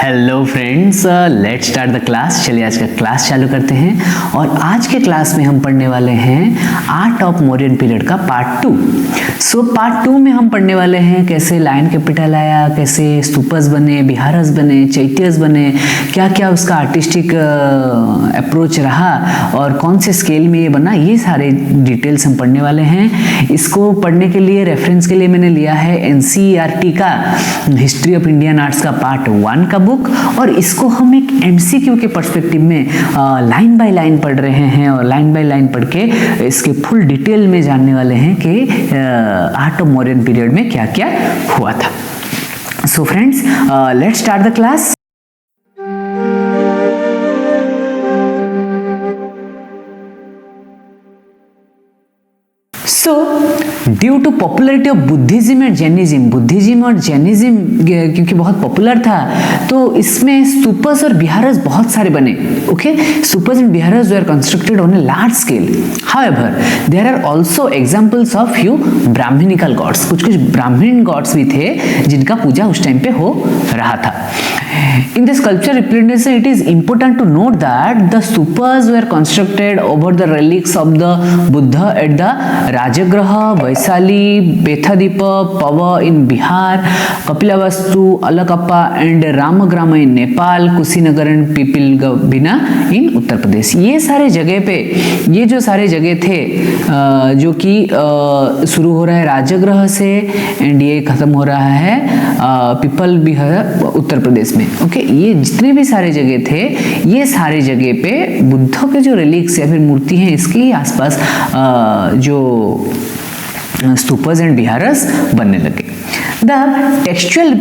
Hello friends, let's start the class. चलिए आज का क्लास चालू करते हैं और आज के क्लास में हम पढ़ने वाले हैं आर्ट ऑफ मौर्यन पीरियड का पार्ट 2। पार्ट 2 में हम पढ़ने वाले हैं कैसे लायन कैपिटल आया, कैसे स्तूपस बने, बिहारस बने, चैत्यस बने, क्या क्या उसका आर्टिस्टिक अप्रोच रहा और कौन से स्केल में ये बना, ये सारे डिटेल्स हम पढ़ने वाले हैं। इसको पढ़ने के लिए रेफरेंस के लिए मैंने लिया है एनसीईआरटी का हिस्ट्री ऑफ इंडियन आर्ट्स का पार्ट 1 का बुक, और इसको हम एक एमसीक्यू के पर्सपेक्टिव में लाइन बाय लाइन पढ़ रहे हैं और लाइन बाय लाइन पढ़ के इसके फुल डिटेल में जानने वाले हैं कि आर्ट ऑफ मौर्यन पीरियड में क्या क्या हुआ था। So friends, let's start the class. Due to popularity of Buddhism and Jainism, Buddhism और जैनिज्म क्योंकि बहुत पॉपुलर था तो इसमें स्तूपस और बिहारस बहुत सारे बने। Okay, stupas and viharas were constructed on a large scale. However there are also examples of few Brahmanical gods, कुछ ब्राह्मण गॉड्स भी थे जिनका पूजा उस टाइम पे हो रहा था। In the sculpture representation, it is important to note that the stupas were constructed over the relics of the Buddha at the Rajagraha, Vaisali, Bethadipa, Pava in Bihar, Kapilavastu, Alakappa and Ramagrama in Nepal, Kushinagar and Pipilgabina in Uttar Pradesh. ये सारे जगह पे, ये जो सारे जगह थे जो कि शुरू हो रहा है राजगृह से एंड ये खत्म हो रहा है पिपल बिहार उत्तर प्रदेश में। ओके, ये जितने भी सारे जगह थे, ये सारे जगह पे बुद्ध के जो रिलिक्स या फिर मूर्ति हैं इसके आसपास जो स्तूपस एंड बिहारस बनने लगे। The textual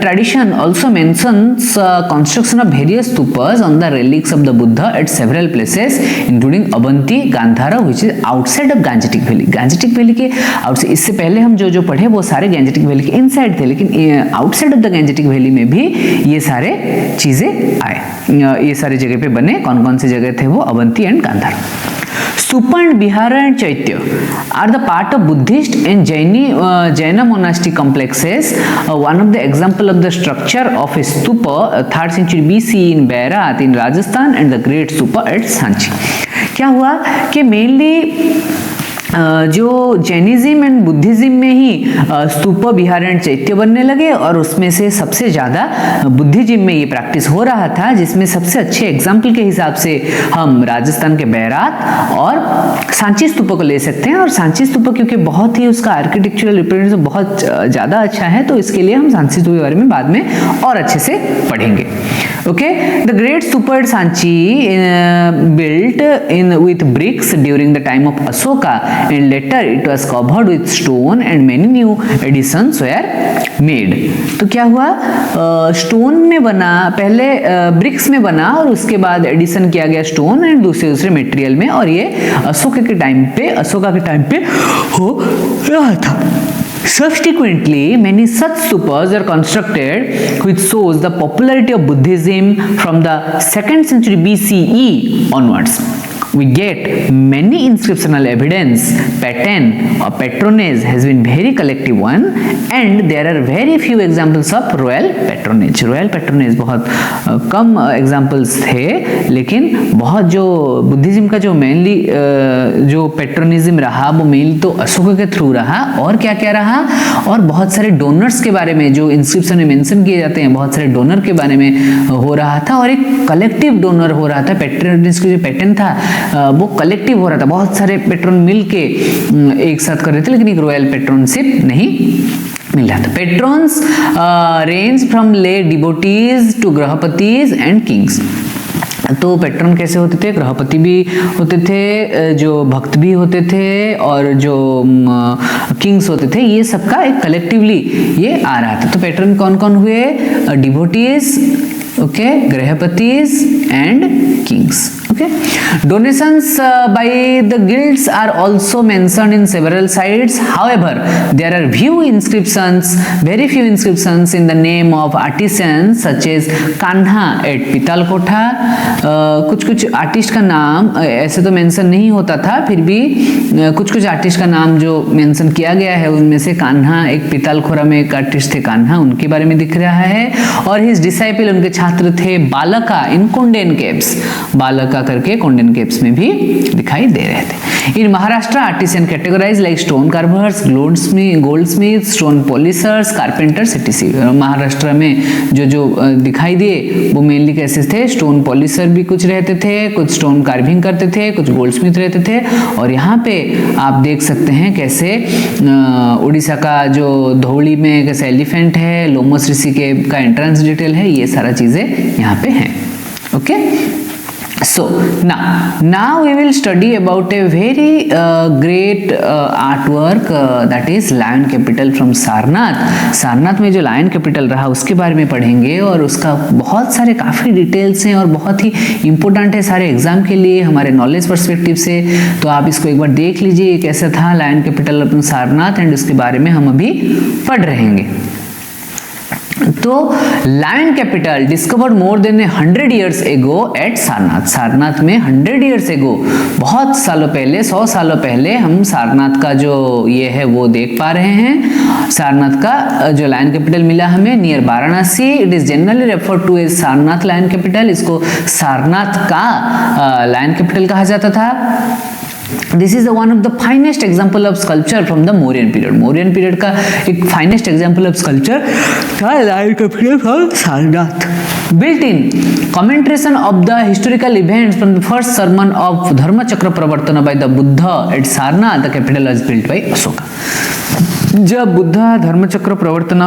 tradition also mentions construction of various stupas on the relics of the Buddha at several places, including Abanti, Gandhara, which is outside of Gangetic Valley. Gangetic Valley के outside, इससे पहले हम जो पढ़े वो सारे Gangetic Valley के inside थे, लेकिन outside of the Gangetic Valley में भी ये सारे चीजें आए, ये सारी जगह पे बने। कौन कौन सी जगह थे वो? Avanti and Gandhara. Stupa and Bihara and Chaitya are the part of Buddhist and Jaina monastic complexes. One of the example of the structure of a stupa, 3rd century BC in Bairat in Rajasthan and the Great Stupa at Sanchi. क्या हुआ कि mainly जो Jainism and Buddhism में ही स्तूप, Bihar and चैत्य बनने लगे और उसमें से सबसे ज़्यादा बुद्धिज्म में ये प्रैक्टिस हो रहा था, जिसमें सबसे अच्छे एग्जाम्पल के हिसाब से हम राजस्थान के बैरात और सांची स्तूप को ले सकते हैं। और सांची स्तूप क्योंकि बहुत ही उसका आर्किटेक्चरल रिप्रेजेंटेशन बहुत ज़्यादा अच्छा है तो इसके लिए हम सांची स्तूप के बारे में बाद में और अच्छे से पढ़ेंगे। Okay, the great stupa at Sanchi built in with bricks during the time of Ashoka, and later it was covered with stone and many new additions were made. तो क्या हुआ? स्टोन में बना, पहले ब्रिक्स में बना और उसके बाद एडिशन किया गया स्टोन एंड दूसरे मटेरियल में, और ये अशोका के टाइम पे हो रहा था। Subsequently, many such stupas are constructed, which shows the popularity of Buddhism from the 2nd century BCE onwards. We get many inscriptional evidence. Pattern or patronage has been very collective one, and there are very few examples of royal patronage. Royal patronage बहुत कम examples थे, लेकिन बहुत जो Buddhism का जो mainly जो पेट्रोनिज्म रहा वो मेनली तो अशोक के थ्रू रहा। और क्या क्या रहा? और बहुत सारे डोनर्स के बारे में जो इंस्क्रिप्शन में मेंशन किए जाते हैं, बहुत सारे डोनर के बारे में हो रहा था और एक कलेक्टिव डोनर हो रहा था। पेट्रोनिज का जो पैटर्न था वो कलेक्टिव हो रहा था, बहुत सारे पेट्रोन मिल के एक साथ कर रहे थे, लेकिन एक रॉयल पेट्रोनशिप नहीं मिल रहा था। पेट्रॉन्स रेंज फ्रॉम ले डिवोटीज टू गृहपतिज एंड किंग्स। तो पेट्रन कैसे होते थे? गृहपति भी होते थे, जो भक्त भी होते थे, और जो किंग्स होते थे। ये सबका एक कलेक्टिवली ये आ रहा था। तो पेट्रन कौन कौन हुए? Devotees, okay, grihapatis and kings. Okay, donations by the guilds are also mentioned in several sites. However, there are very few inscriptions in the name of artisans such as Kanha at Pitalkotha. कुछ artist का नाम ऐसे तो mention नहीं होता था, फिर भी कुछ कुछ आर्टिस्ट का नाम जो मेंशन किया गया है उनमें से कान्हा, एक पितालखोरा में एक आर्टिस्ट थे कान्हा, उनके बारे में दिख रहा है। और हिज डिसाइपल, उनके छात्र थे बालका इन कोंडेन केव्स, बालका करके कोंडेन केव्स में भी दिखाई दे रहे थे। In Maharashtra artisan categorize like stone carvers, goldsmith, stone polishers, carpenters etcetera. Maharashtra में जो दिखाई दिए वो मेनली कैसे थे, स्टोन पॉलिशर भी कुछ रहते थे, कुछ स्टोन कार्विंग करते थे, कुछ गोल्डस्मिथ रहते थे। और यहाँ पे आप देख सकते हैं कैसे उड़ीसा का जो धौली में कैसे एलिफेंट है, लोमस ऋषि के का एंट्रेंस डिटेल है, ये सारा चीजें यहाँ पे हैं। Okay, so now we will study about a very great artwork that is lion capital from Sarnath. Sarnath में जो लायन कैपिटल रहा उसके बारे में पढ़ेंगे और उसका बहुत सारे काफ़ी डिटेल्स हैं और बहुत ही इंपॉर्टेंट है सारे एग्जाम के लिए हमारे नॉलेज पर्सपेक्टिव से। तो आप इसको एक बार देख लीजिए कैसा था lion capital of Sarnath, and उसके बारे में हम अभी पढ़ रहेंगे। तो lion capital discovered more than 100 years ago at Sarnath. Sarnath में 100 years ago, बहुत सालों पहले, 100 सालों पहले हम सारनाथ का जो ये है वो देख पा रहे हैं। सारनाथ का जो लायन कैपिटल मिला हमें near Varanasi. It is generally refer to as Sarnath lion capital. इसको सारनाथ का लायन कैपिटल कहा जाता था। This is one of the finest example of sculpture from the Mauryan period. Mauryan period का एक finest example of sculpture था lion capital from Sarnath. Built in commemoration of the historical events from the first sermon of Dharmachakra Pravartana by the Buddha at Sarnath, the capital was built by Asoka. जब बुद्धा धर्मचक्र प्रवर्तना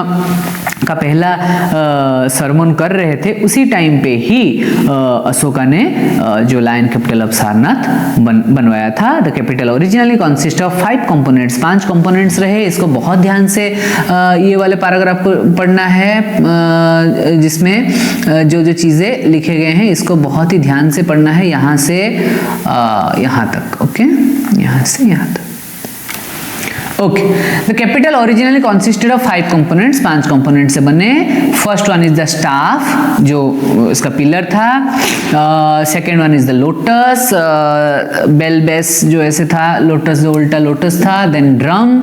का पहला सरमन कर रहे थे उसी time पे ही अशोका ने जो लायन कैपिटल ऑफ सारनाथ बनवाया था। The capital originally consist of 5 components, 5 components रहे। इसको बहुत ध्यान से ये वाले पैराग्राफ को पढ़ना है जिसमें जो चीज़ें लिखे गए हैं इसको बहुत ही ध्यान से पढ़ना है, यहाँ से यहाँ तक। ओके, यहाँ से यहाँ तक। Okay, the capital originally consisted of 5 components, 5 component से बने। First one is the staff जो इसका पिलर था। Second one is the lotus, bell base जो ऐसे था, लोटस जो उल्टा लोटस था। Then drum,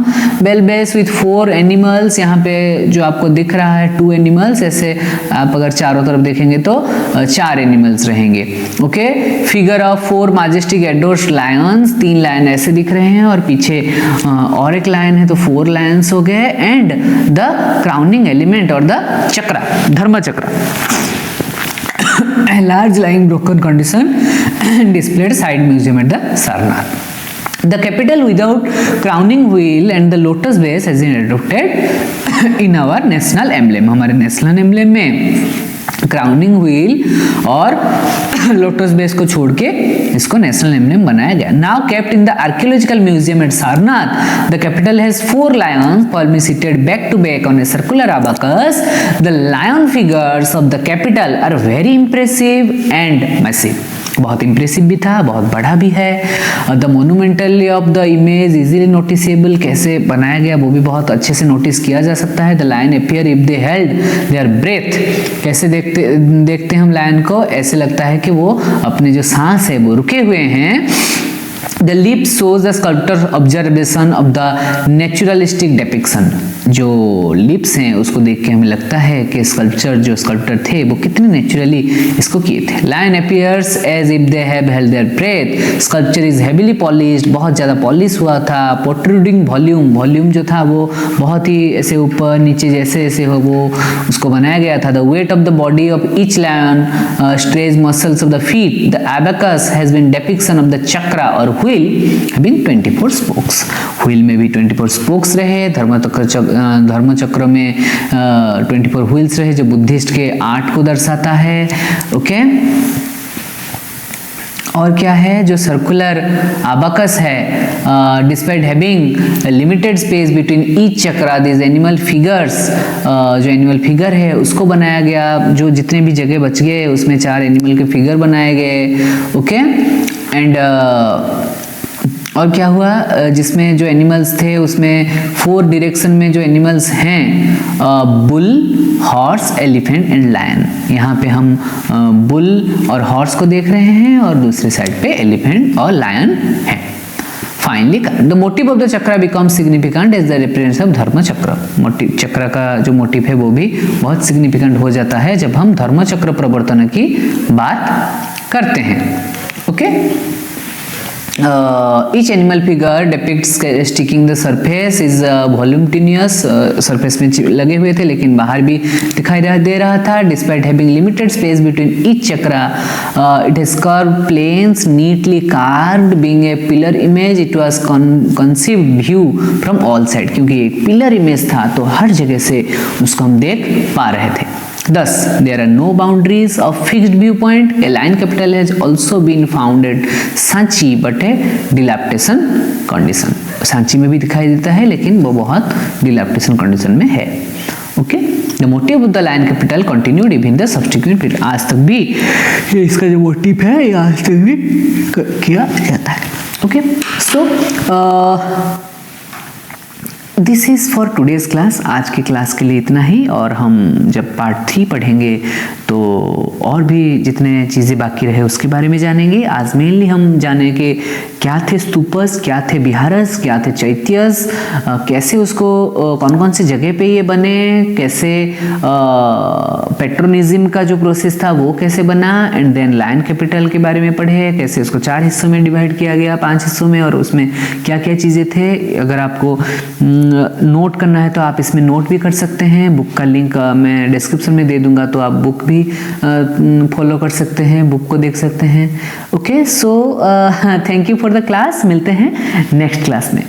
bell base with 4 animals, यहाँ पे जो आपको दिख रहा है 2 एनिमल्स, ऐसे आप अगर चारों तरफ देखेंगे तो 4 एनिमल्स रहेंगे। Okay, figure of 4 majestic adores lions, 3 lion ऐसे दिख रहे हैं और पीछे और एक लायन है तो 4 लायंस हो गए। एंड द क्राउनिंग एलिमेंट और द चक्रा, धर्म चक्रा, a large lying broken condition displayed side museum at the Sarnath. The capital without crowning wheel and the lotus base has been adopted in our national emblem. हमारे national emblem में crowning wheel और lotus base को छोड़ के इसको national emblem बनाया गया। Now kept in the archaeological museum at Sarnath, the capital has 4 lions firmly seated back to back on a circular abacus. The lion figures of the capital are very impressive and massive. बहुत impressive भी था, बहुत बड़ा भी है। The monumentally of the image easily noticeable, कैसे बनाया गया वो भी बहुत अच्छे से नोटिस किया जा सकता है। The lion appear if they held their breath, कैसे देखते हम लायन को, ऐसे लगता है कि वो अपने जो सांस है वो रुके हुए हैं। The lips shows the sculptor's observation of the naturalistic depiction. जो लिप्स हैं उसको देख के हमें लगता है कि जो स्कल्पटर थे वो कितने नेचुरली इसको किए थे। Lion appears as if they have held their breath. Sculpture is heavily polished, बहुत ज़्यादा पॉलिश हुआ था। Protruding volume जो था वो बहुत ही ऐसे ऊपर नीचे जैसे ऐसे हो वो उसको बनाया गया था। The weight of the body of each lion strays muscles of the feet. The abacus has been depiction of the chakra और wheel have been 24 spokes. Wheel में भी 24 spokes रहे। धर्मचक्र में 24 व्हील्स रहे जो बुद्धिस्ट के आर्ट को दर्शाता है। ओके, और क्या है जो सर्कुलर आबाकस है, despite having limited space between each chakra, this animal figures, जो एनिमल फिगर है उसको बनाया गया। जो जितने भी जगह बच गए उसमें 4 एनिमल के फिगर बनाए गए। ओके, एंड और क्या हुआ जिसमें जो एनिमल्स थे उसमें 4 डायरेक्शन में जो एनिमल्स हैं, bull, horse, elephant and lion. यहाँ पे हम बुल और हॉर्स को देख रहे हैं और दूसरी साइड पे एलिफेंट और लायन है। Finally the motive of the chakra become significant as the representation of dharma chakra. Motive चक्र का जो मोटिव है वो भी बहुत सिग्निफिकेंट हो जाता है जब हम धर्म चक्र प्रवर्तन की बात करते हैं। Okay, each animal figure depicts sticking the surface is voluminous, surface में लगे हुए थे लेकिन बाहर भी दिखाई दे रहा था। Despite having limited space between each chakra, it has curved planes neatly carved. Being a pillar image, it was conceived view from all sides, क्योंकि एक पिलर इमेज था तो हर जगह से उसको हम देख पा रहे थे। Thus, there are no boundaries of fixed viewpoint. A lion capital has also been found at Sanchi, but a dilapidation condition. Sanchi में भी दिखाई देता है लेकिन वो बहुत dilapidation condition में है। Okay? The motive of the lion capital continued even the subsequent period. आज तक भी इसका जो मोटिव है ये आज तक भी किया जाता है। Okay? So, this is for today's class. आज की क्लास के लिए इतना ही, और हम जब पार्ट 3 पढ़ेंगे तो और भी जितने चीज़ें बाकी रहे उसके बारे में जानेंगे। आज मेनली हम जाने के क्या थे स्तूपस, क्या थे विहारस, क्या थे चैत्यस, कैसे उसको कौन कौन सी जगह पे ये बने, कैसे पेट्रोनिज्म का जो प्रोसेस था वो कैसे बना, एंड देन लायन कैपिटल के बारे में पढ़े, कैसे उसको 4 हिस्सों में डिवाइड किया गया, 5 हिस्सों में, और उसमें क्या क्या चीज़ें थे। अगर आपको नोट करना है तो आप इसमें नोट भी कर सकते हैं। बुक का लिंक मैं डिस्क्रिप्शन में दे दूंगा तो आप बुक भी फॉलो कर सकते हैं, बुक को देख सकते हैं। Okay, so thank you for the class. मिलते हैं नेक्स्ट क्लास में।